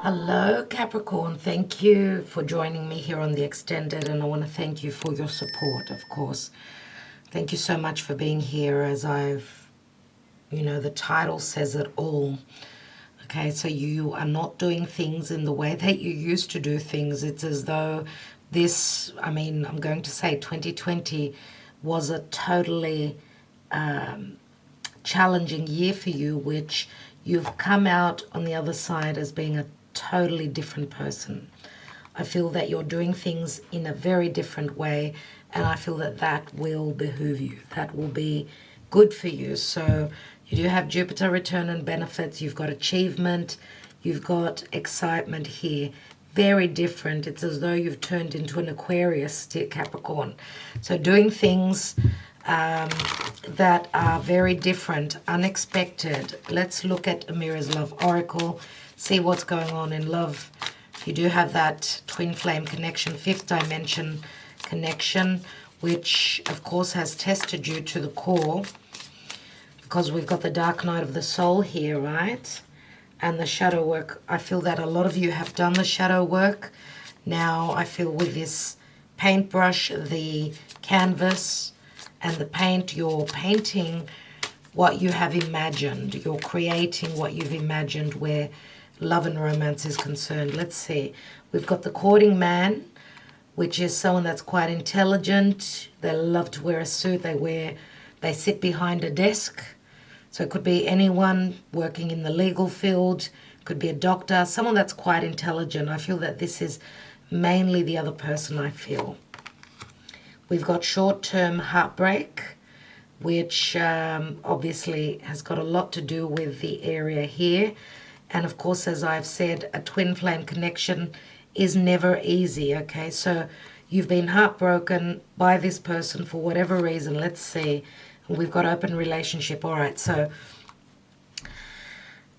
Hello, Capricorn. Thank you for joining me here on the extended, and I want to thank you for your support, of course. Thank you so much for being here, as the title says it all. Okay, so you are not doing things in the way that you used to do things. It's as though I'm going to say 2020 was a totally challenging year for you, which you've come out on the other side as being a totally different person. I feel that you're doing things in a very different way, and I feel that that will behoove you. That will be good for you. So you do have Jupiter return and benefits. You've got achievement. You've got excitement here. Very different. It's as though you've turned into an Aquarius, dear Capricorn. So doing things that are very different, unexpected. Let's look at Amira's Love Oracle, see what's going on in love. You do have that twin flame connection, fifth dimension connection, which of course has tested you to the core, because we've got the dark night of the soul here, right? And the shadow work. I feel that a lot of you have done the shadow work. Now I feel with this paintbrush, the canvas, and the paint, you're painting what you have imagined. You're creating what you've imagined where love and romance is concerned. Let's see. We've got the courting man, which is someone that's quite intelligent. They love to wear a suit. They sit behind a desk. So it could be anyone working in the legal field. Could be a doctor, someone that's quite intelligent. I feel that this is mainly the other person, I feel. We've got short-term heartbreak, which obviously has got a lot to do with the area here. And of course, as I've said, a twin flame connection is never easy, okay? So you've been heartbroken by this person for whatever reason. Let's see. We've got open relationship. All right, so...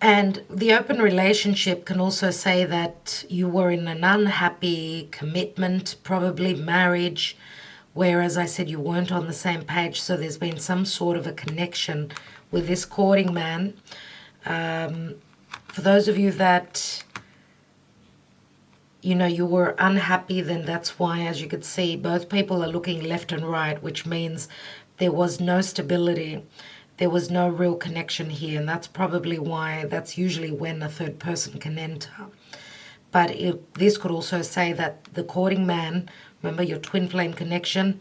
And the open relationship can also say that you were in an unhappy commitment, probably marriage, where, as I said, you weren't on the same page. So there's been some sort of a connection with this courting man. For those of you that, you were unhappy, then that's why, as you could see, both people are looking left and right, which means there was no stability. There was no real connection here. And that's probably why, that's usually when a third person can enter. But this could also say that the courting man, remember your twin flame connection,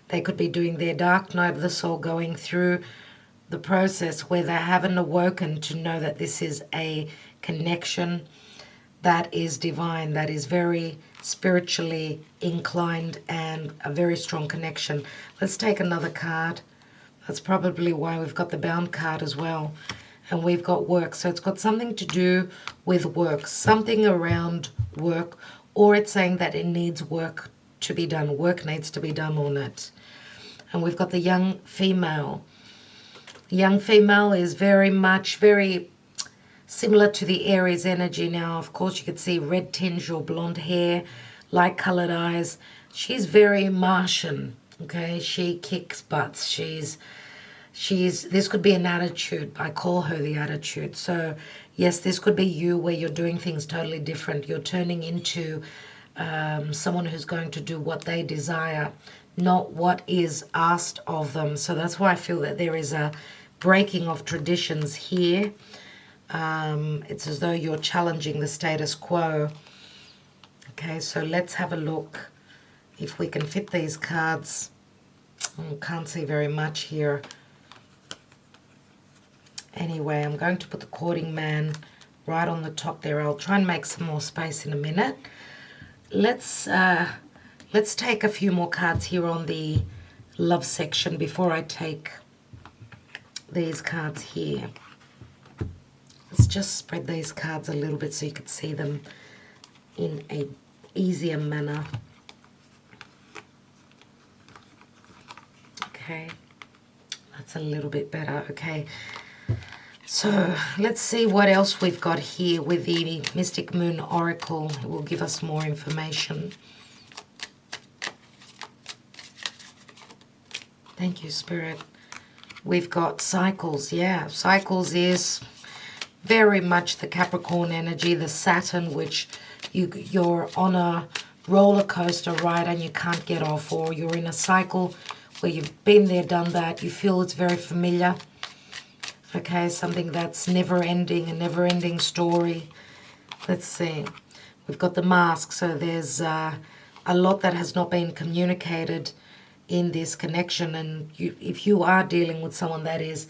they could be doing their dark night of the soul, going through the process where they haven't awoken to know that this is a connection that is divine, that is very spiritually inclined, and a very strong connection. Let's take another card. That's probably why we've got the bound card as well. And we've got work. So it's got something to do with work, something around work, or it's saying that it needs work to be done. Work needs to be done on it. And we've got the young female. The young female is very similar to the Aries energy. Now, of course, you could see red tinge or blonde hair, light colored eyes. She's very Martian, okay? She kicks butts. This could be an attitude. I call her the attitude. So, yes, this could be you where you're doing things totally different. You're turning into someone who's going to do what they desire, not what is asked of them. So that's why I feel that there is a breaking of traditions here. It's as though you're challenging the status quo. Okay, so let's have a look if we can fit these cards. Can't see very much here. Anyway, I'm going to put the courting man right on the top there. I'll try and make some more space in a minute. Let's take a few more cards here on the love section before I take these cards here. Let's just spread these cards a little bit so you can see them in a easier manner. Okay, that's a little bit better. Okay, so let's see what else we've got here with the Mystic Moon Oracle. It will give us more information. Thank you, Spirit. We've got cycles. Yeah, cycles is very much the Capricorn energy, the Saturn, which you're on a roller coaster ride and you can't get off, or you're in a cycle where you've been there, done that. You feel it's very familiar. Okay, something that's never ending, a never ending story. Let's see. We've got the mask, so there's a lot that has not been communicated in this connection, and if you are dealing with someone that is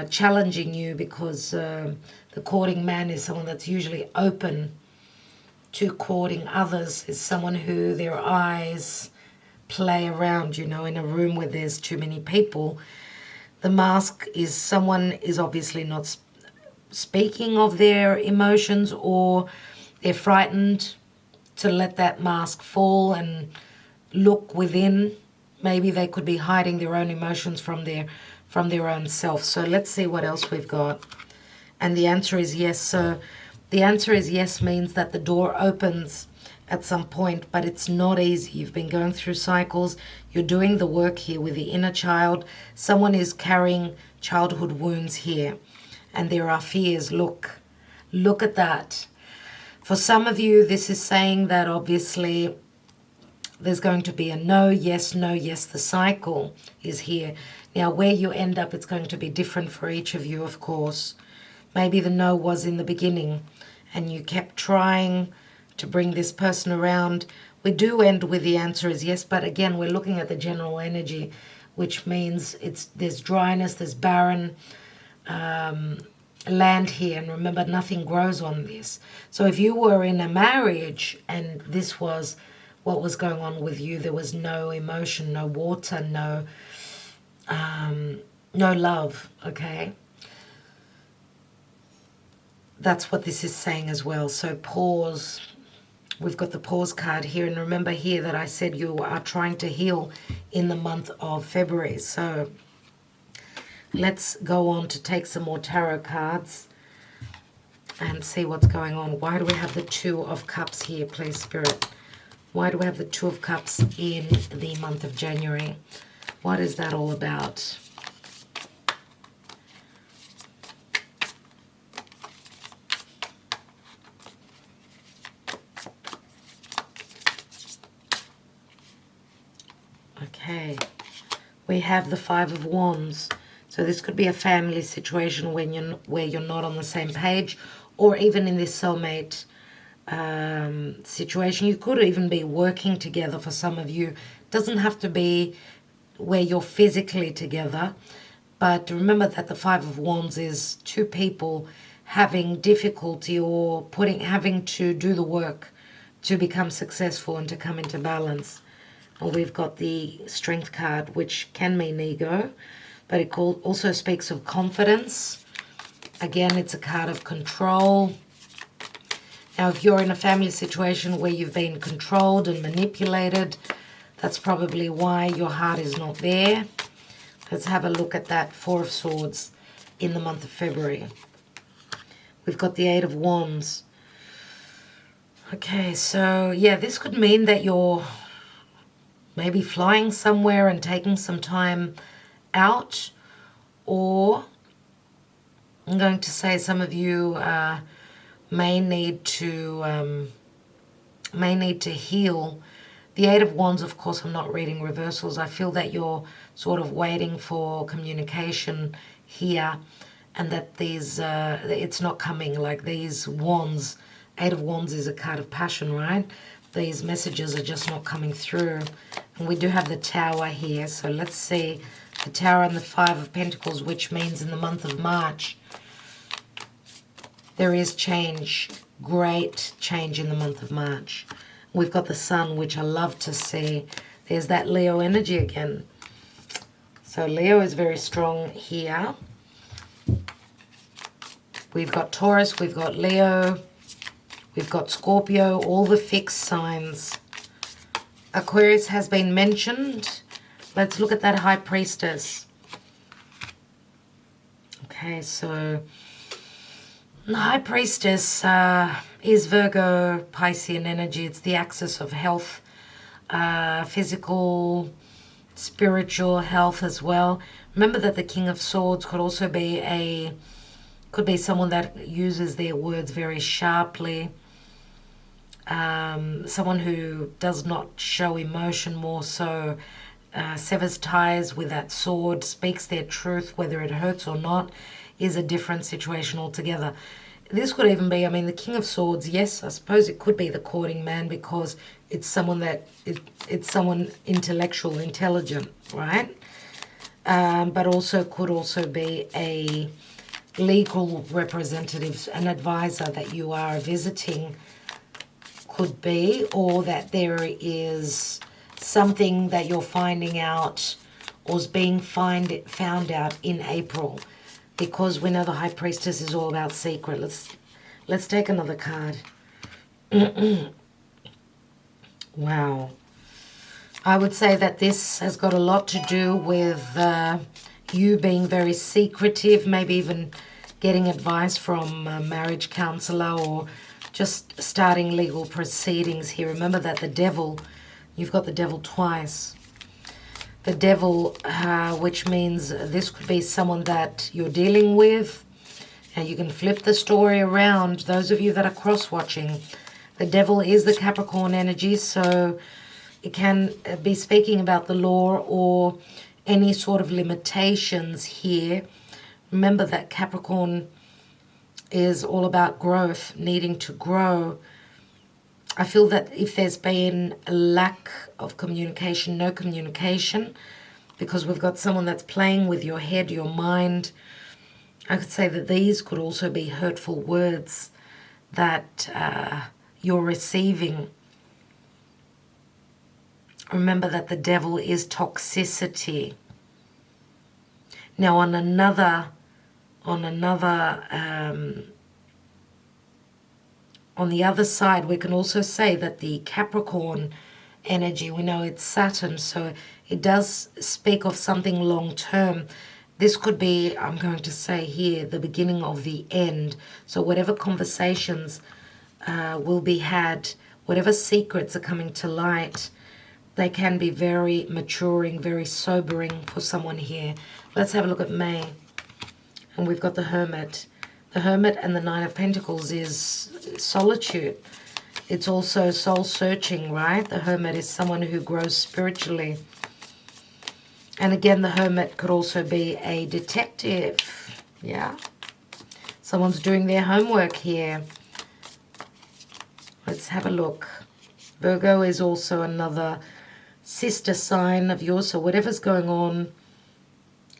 challenging you, because the courting man is someone that's usually open to courting others, is someone who their eyes play around, in a room where there's too many people. The mask is someone is obviously not speaking of their emotions, or they're frightened to let that mask fall and look within. Maybe they could be hiding their own emotions from their own self. So let's see what else we've got. And the answer is yes. So the answer is yes means that the door opens at some point, but it's not easy. You've been going through cycles. You're doing the work here with the inner child. Someone is carrying childhood wounds here, and there are fears. Look at that. For some of you, this is saying that obviously there's going to be a no, yes, the cycle is here. Now, where you end up, it's going to be different for each of you, of course. Maybe the no was in the beginning, and you kept trying to bring this person around. We do end with the answer is yes, but again, we're looking at the general energy, which means there's dryness, there's barren land here, and remember, nothing grows on this. So if you were in a marriage and this was what was going on with you, there was no emotion, no water, no love, okay? That's what this is saying as well. So pause. We've got the pause card here, and remember here that I said you are trying to heal in the month of February. So let's go on to take some more tarot cards and see what's going on. Why do we have the Two of Cups here, please, Spirit? Why do we have the Two of Cups in the month of January? What is that all about? Okay, we have the Five of Wands. So this could be a family situation where you're not on the same page, or even in this soulmate situation. You could even be working together for some of you. Doesn't have to be where you're physically together, but remember that the Five of Wands is two people having difficulty or having to do the work to become successful and to come into balance. Or we've got the Strength card, which can mean ego, but it also speaks of confidence. Again, it's a card of control. Now, if you're in a family situation where you've been controlled and manipulated, that's probably why your heart is not there. Let's have a look at that Four of Swords in the month of February. We've got the Eight of Wands. Okay, so yeah, this could mean that you're maybe flying somewhere and taking some time out, or I'm going to say some of you may need to heal. The Eight of Wands, of course, I'm not reading reversals. I feel that you're sort of waiting for communication here, and that it's not coming. Like these wands, Eight of Wands is a card of passion, right? These messages are just not coming through. And we do have the Tower here. So let's see the Tower and the Five of Pentacles, which means in the month of March, there is change, great change in the month of March. We've got the Sun, which I love to see. There's that Leo energy again. So Leo is very strong here. We've got Taurus, we've got Leo, we've got Scorpio, all the fixed signs. Aquarius has been mentioned. Let's look at that High Priestess. Okay, so the High Priestess is Virgo, Piscean energy. It's the axis of health, physical, spiritual health as well. Remember that the King of Swords could also be Could be someone that uses their words very sharply. Someone who does not show emotion, more so severs ties with that sword, speaks their truth, whether it hurts or not, is a different situation altogether. This could even be, I mean, the King of Swords, yes, I suppose it could be the courting man, because it's someone that, it's someone intellectual, intelligent, right? But also could also be a legal representative, an advisor that you are visiting, could be, or that there is something that you're finding out or is being found out in April, because we know the High Priestess is all about secret. Let's take another card. Wow. I would say that this has got a lot to do with you being very secretive, maybe even getting advice from a marriage counselor, or just starting legal proceedings here. Remember that the devil, you've got the devil twice. The devil, which means this could be someone that you're dealing with. And you can flip the story around. Those of you that are cross-watching, the devil is the Capricorn energy, so it can be speaking about the law or any sort of limitations here. Remember that Capricorn is all about growth, needing to grow. I feel that if there's been a lack of communication, no communication, because we've got someone that's playing with your head, your mind, I could say that these could also be hurtful words that you're receiving. Remember that the devil is toxicity. Now on the other side, we can also say that the Capricorn energy, we know it's Saturn, so it does speak of something long term. This could be, I'm going to say here, the beginning of the end. So whatever conversations will be had, whatever secrets are coming to light, they can be very maturing, very sobering for someone here. Let's have a look at May. And we've got the Hermit. The Hermit and the Nine of Pentacles is solitude. It's also soul searching, right? The Hermit is someone who grows spiritually. And again, the Hermit could also be a detective. Yeah. Someone's doing their homework here. Let's have a look. Virgo is also another sister sign of yours. So whatever's going on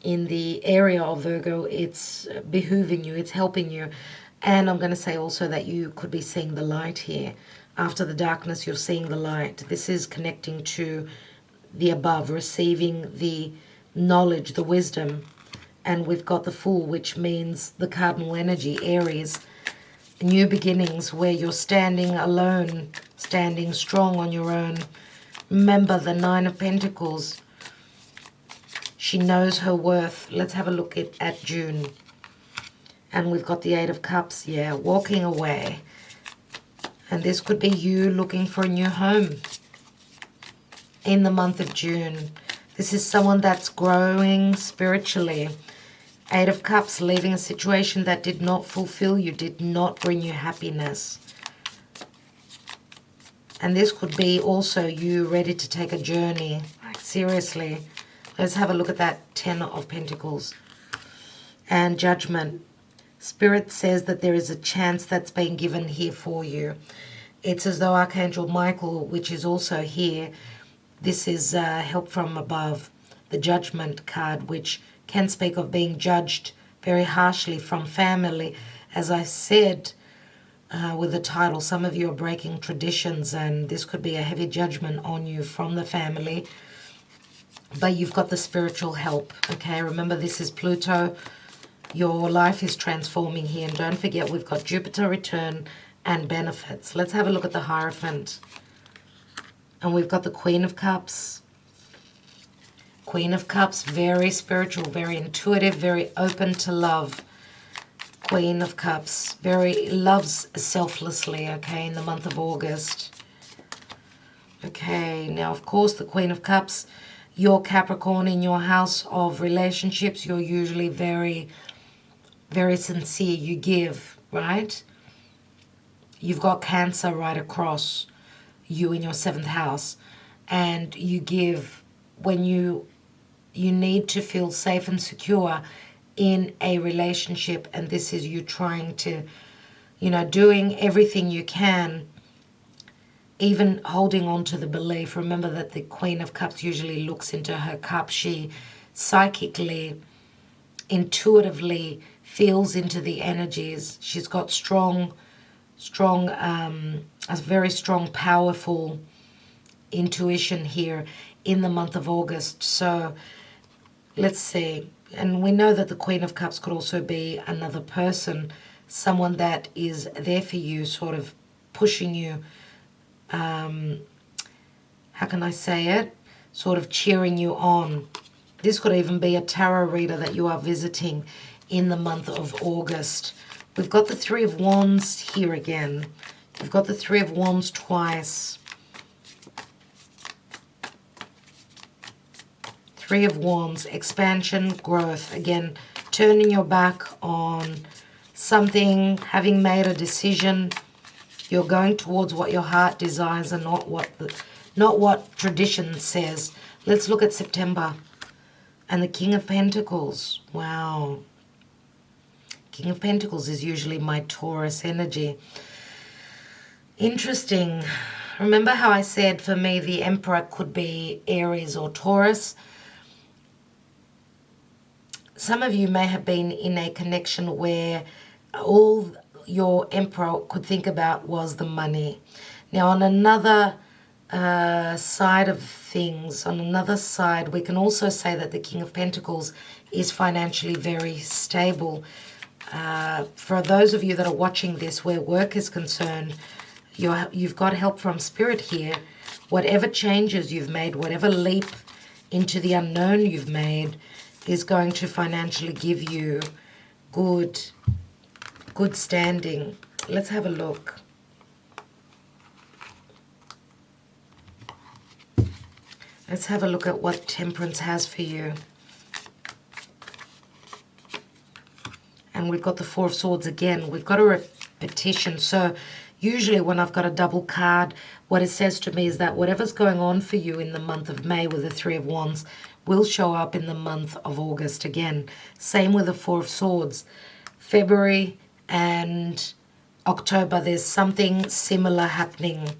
in the area of Virgo, it's behooving you, it's helping you. And I'm going to say also that you could be seeing the light here. After the darkness, you're seeing the light. This is connecting to the above, receiving the knowledge, the wisdom. And we've got the Fool, which means the cardinal energy, Aries. New beginnings, where you're standing alone, standing strong on your own. Remember the Nine of Pentacles. She knows her worth. Let's have a look at June. And we've got the Eight of Cups, yeah, walking away. And this could be you looking for a new home in the month of June. This is someone that's growing spiritually. Eight of Cups, leaving a situation that did not fulfill you, did not bring you happiness. And this could be also you ready to take a journey. Like, seriously. Let's have a look at that Ten of Pentacles. And Judgment. Spirit says that there is a chance that's been given here for you. It's as though Archangel Michael, which is also here, this is help from above. The Judgment card, which can speak of being judged very harshly from family. As I said with the title, some of you are breaking traditions, and this could be a heavy judgment on you from the family. But you've got the spiritual help, okay? Remember, this is Pluto. Your life is transforming here. And don't forget, we've got Jupiter return and benefits. Let's have a look at the Hierophant. And we've got the Queen of Cups. Queen of Cups, very spiritual, very intuitive, very open to love. Queen of Cups, very loves selflessly, okay, in the month of August. Okay, now, of course, the Queen of Cups, you're Capricorn in your house of relationships. You're usually very very sincere. You give, right? You've got Cancer right across you in your 7th house. And you give when you need to feel safe and secure in a relationship. And this is you trying to, doing everything you can, even holding on to the belief. Remember that the Queen of Cups usually looks into her cup. She psychically, intuitively feels into the energies. She's got a very strong, powerful intuition here in the month of August. So let's see. And we know that the Queen of Cups could also be another person, someone that is there for you, sort of pushing you, how can I say it? Sort of cheering you on. This could even be a tarot reader that you are visiting in the month of August. We've got the Three of Wands here again. You've got the Three of Wands twice. Three of Wands, expansion, growth. Again, turning your back on something, having made a decision. You're going towards what your heart desires and not what tradition says. Let's look at September. And the King of Pentacles. Wow. King of Pentacles is usually my Taurus energy. Interesting. Remember how I said for me the Emperor could be Aries or Taurus? Some of you may have been in a connection where all your Emperor could think about was the money. Now, on another side of things, we can also say that the King of Pentacles is financially very stable. For those of you that are watching this where work is concerned, you've got help from Spirit here. Whatever changes you've made, whatever leap into the unknown you've made is going to financially give you good standing. Let's have a look. Let's have a look at what Temperance has for you. And we've got the Four of Swords again. We've got a repetition. So usually when I've got a double card, what it says to me is that whatever's going on for you in the month of May with the Three of Wands will show up in the month of August again. Same with the Four of Swords. February and October, there's something similar happening.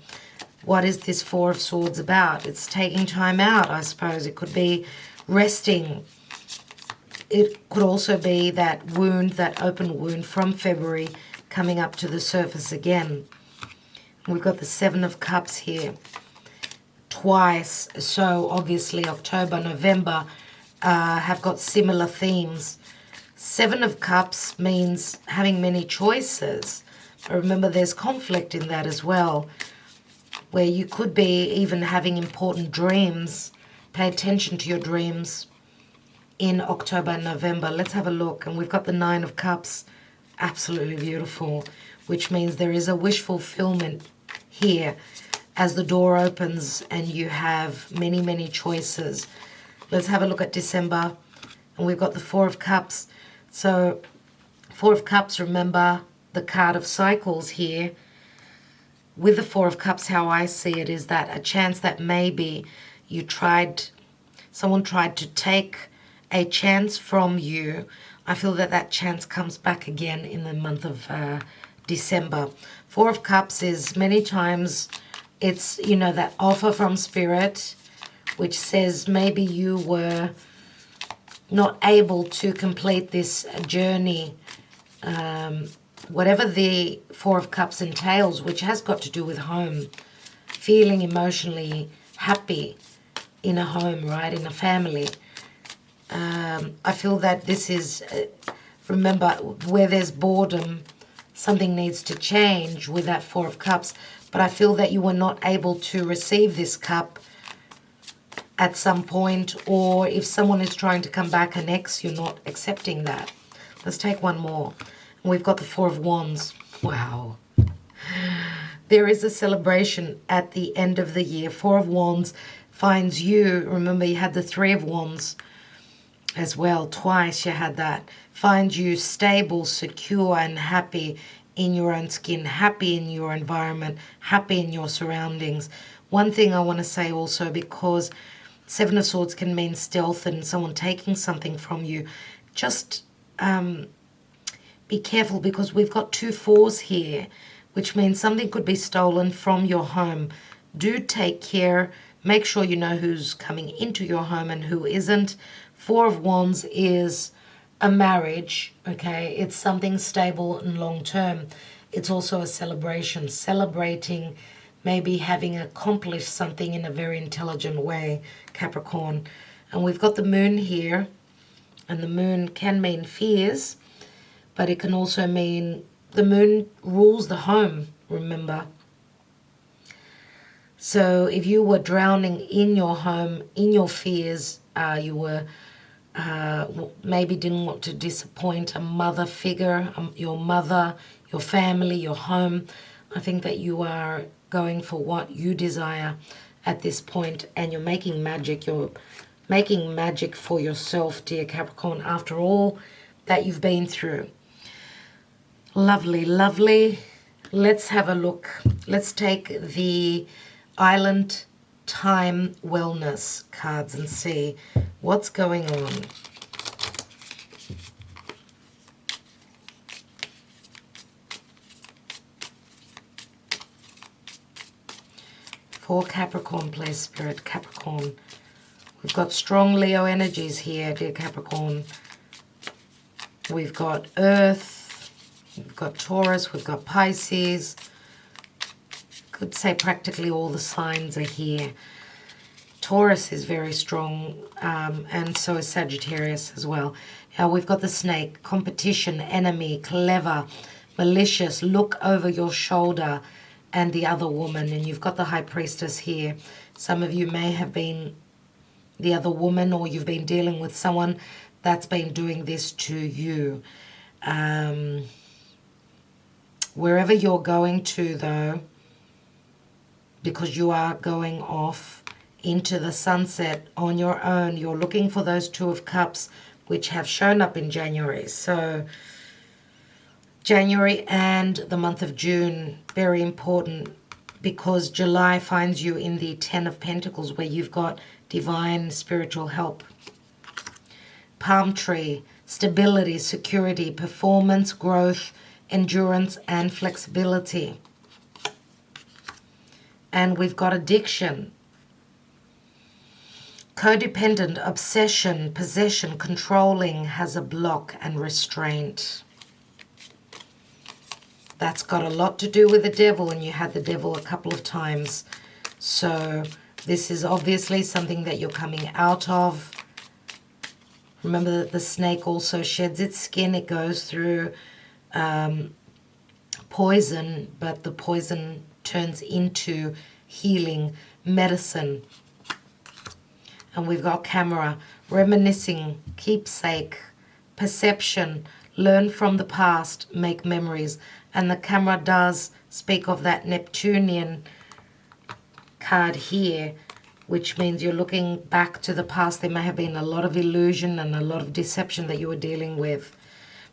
What is this Four of Swords about? It's taking time out, I suppose. It could be resting. It could also be that wound, that open wound from February coming up to the surface again. We've got the Seven of Cups here twice. So obviously October, November have got similar themes. Seven of Cups means having many choices. But remember, there's conflict in that as well, where you could be even having important dreams. Pay attention to your dreams in October and November. Let's have a look. And we've got the Nine of Cups. Absolutely beautiful, which means there is a wish fulfillment here as the door opens and you have many, many choices. Let's have a look at December. And we've got the Four of Cups. So Four of Cups, remember the card of cycles here. With the Four of Cups, how I see it is that a chance that maybe someone tried to take a chance from you. I feel that that chance comes back again in the month of December. Four of Cups is many times, it's, that offer from Spirit, which says maybe you were not able to complete this journey. Whatever the Four of Cups entails, which has got to do with home, feeling emotionally happy in a home, right, in a family. I feel that this is, remember, where there's boredom, something needs to change with that Four of Cups. But I feel that you were not able to receive this cup at some point, or if someone is trying to come back an ex, you're not accepting that. Let's take one more. And we've got the Four of Wands. Wow. There is a celebration at the end of the year. Four of Wands finds you, remember you had the Three of Wands, as well. Twice you had that. Find you stable, secure, and happy in your own skin, happy in your environment, happy in your surroundings. One thing I want to say also, because Seven of Swords can mean stealth and someone taking something from you, just be careful, because we've got 2 4s here, which means something could be stolen from your home. Do take care. Make sure you know who's coming into your home and who isn't. 4 of Wands is a marriage, okay? It's something stable and long-term. It's also a celebration, celebrating maybe having accomplished something in a very intelligent way, Capricorn. And we've got the moon here, and the moon can mean fears, but it can also mean the moon rules the home, remember. So if you were drowning in your home, in your fears, you were maybe didn't want to disappoint a mother figure, your mother, your family, your home. I think that you are going for what you desire at this point, and you're making magic. You're making magic for yourself, dear Capricorn, after all that you've been through. Lovely, lovely. Let's have a look. Let's take the Island Time Wellness cards and see what's going on. For Capricorn, please, Spirit. Capricorn. We've got strong Leo energies here, dear Capricorn. We've got Earth. We've got Taurus. We've got Pisces. Could say practically all the signs are here. Taurus is very strong, and so is Sagittarius as well. We've got the Snake. Competition, enemy, clever, malicious, look over your shoulder, and the other woman. And you've got the High Priestess here. Some of you may have been the other woman, or you've been dealing with someone that's been doing this to you. Wherever you're going to, though, because you are going off into the sunset on your own, you're looking for those 2 of Cups, which have shown up in January. So January and the month of June, very important, because July finds you in the 10 of Pentacles, where you've got divine spiritual help. Palm tree, stability, security, performance, growth, endurance, and flexibility. And we've got addiction, codependent, obsession, possession, controlling, has a block, and restraint. That's got a lot to do with the devil, and you had the devil a couple of times. So this is obviously something that you're coming out of. Remember that the snake also sheds its skin. It goes through poison, but the poison turns into healing medicine. And we've got camera, reminiscing, keepsake, perception, learn from the past, make memories. And the camera does speak of that Neptunian card here, which means you're looking back to the past. There may have been a lot of illusion and a lot of deception that you were dealing with,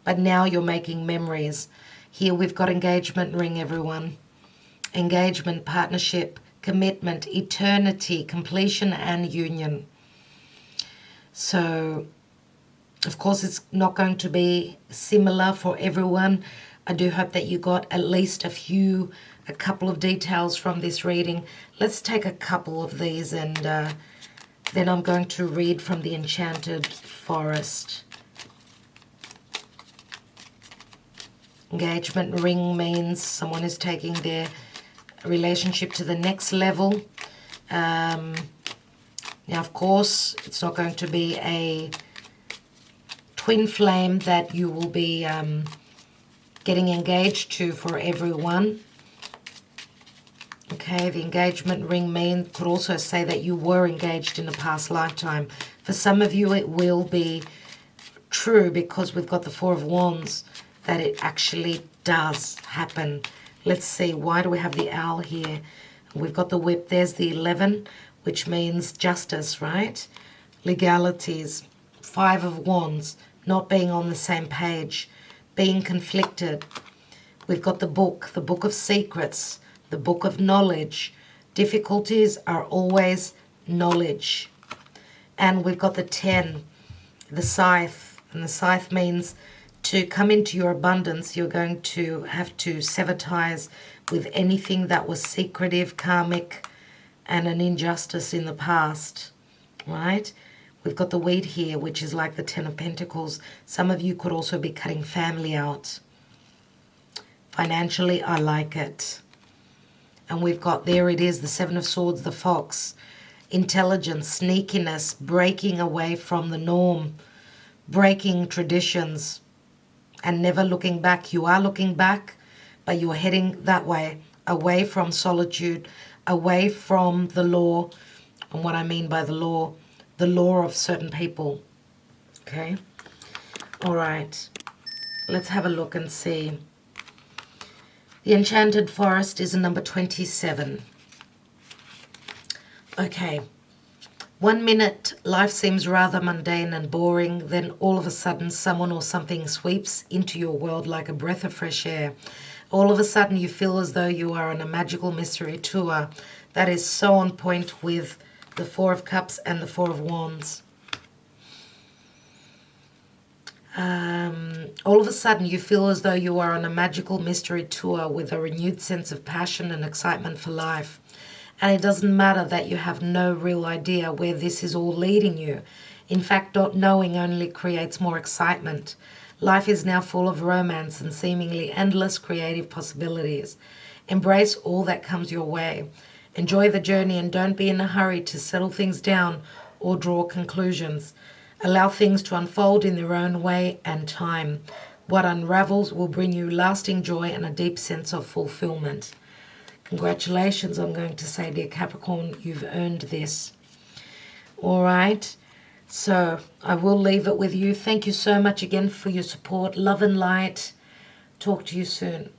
but now you're making memories. Here we've got engagement ring, everyone. Engagement, partnership, commitment, eternity, completion, and union. So, of course, it's not going to be similar for everyone. I do hope that you got at least a couple of details from this reading. Let's take a couple of these, and then I'm going to read from the Enchanted Forest. Engagement ring means someone is taking their relationship to the next level. Now, of course, it's not going to be a twin flame that you will be getting engaged to for everyone. Okay, the engagement ring could also say that you were engaged in a past lifetime. For some of you, it will be true, because we've got the Four of Wands, that it actually does happen. Let's see, why do we have the owl here? We've got the whip. There's the 11, which means justice, right? Legalities. Five of Wands, not being on the same page, being conflicted. We've got the Book of Secrets, the Book of Knowledge. Difficulties are always knowledge. And we've got the 10, the Scythe. And the Scythe means to come into your abundance, you're going to have to sever ties with anything that was secretive, karmic, and an injustice in the past, right? We've got the Weed here, which is like the 10 of Pentacles. Some of you could also be cutting family out. Financially, I like it. And we've got, there it is, the 7 of Swords, the Fox. Intelligence, sneakiness, breaking away from the norm, breaking traditions, and never looking back. You are looking back, but you're heading that way, away from solitude, away from the law. And what I mean by the law of certain people. Okay? All right. Let's have a look and see. The Enchanted Forest is a number 27. Okay. 1 minute, life seems rather mundane and boring. Then all of a sudden, someone or something sweeps into your world like a breath of fresh air. All of a sudden, you feel as though you are on a magical mystery tour. That is so on point with the 4 of Cups and the 4 of Wands. All of a sudden, you feel as though you are on a magical mystery tour with a renewed sense of passion and excitement for life. And it doesn't matter that you have no real idea where this is all leading you. In fact, not knowing only creates more excitement. Life is now full of romance and seemingly endless creative possibilities. Embrace all that comes your way. Enjoy the journey and don't be in a hurry to settle things down or draw conclusions. Allow things to unfold in their own way and time. What unravels will bring you lasting joy and a deep sense of fulfillment. Congratulations, I'm going to say, dear Capricorn, you've earned this. All right, so I will leave it with you. Thank you so much again for your support. Love and light. Talk to you soon.